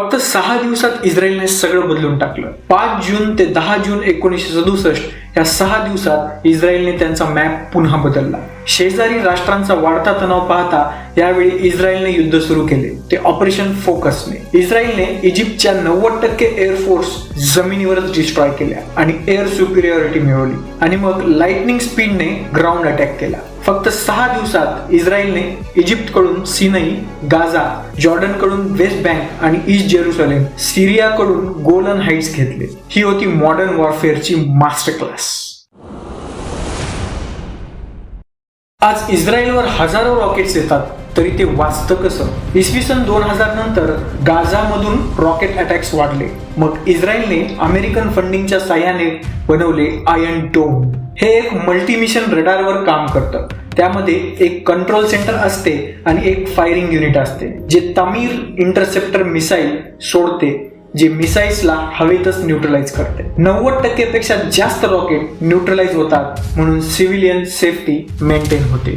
फक्त 6 दिवसात इस्रायलने सगळं बदलून टाकलं. 5 जून ते 10 जून 1967 या 6 दिवसात इस्रायलने त्यांचा मॅप पुन्हा बदलला. शेजारी राष्ट्रांचा वाढता तणाव पाहता यावेळी इस्रायलने युद्ध सुरू केले, ते ऑपरेशन फोकसने. इस्रायलने इजिप्तच्या 90% एअरफोर्स जमिनीवरच डिस्ट्रॉय केल्या आणि एअर सुपिरियॉरिटी मिळवली आणि मग लाइटनिंग स्पीडने ग्राउंड अटॅक केला. फक्त 6 दिवसात इस्रायलने इजिप्तकडून सिनई, गाझा, जॉर्डनकडून वेस्ट बँक आणि ईस्ट जेरुसलेम, सिरियाकडून गोलन हाइट्स घेतले. ही होती मॉडर्न वॉरफेअरची मास्टर क्लास. आज इस्रायलवर हजारो रॉकेट्स येतात, तरी ते वाचतं कसं? इसवी सन 2000 नंतर गाझामधून रॉकेट अटॅक्स वाढले. मग इस्रायलने अमेरिकन फंडिंगच्या साह्याने बनवले आयर्न डोम. हे एक मल्टी मिशन रडारवर काम करतं. त्यामध्ये एक कंट्रोल सेंटर असते आणि एक फायरिंग युनिट असते, जे तमीर इंटरसेप्टर मिसाईल सोडते, जे मिसाईल्सला हवेतच न्यूट्रलाइज करते. 90% पेक्षा जास्त रॉकेट न्यूट्रलाइज होतात, म्हणून सिव्हिलियन सेफ्टी मेंटेन होते.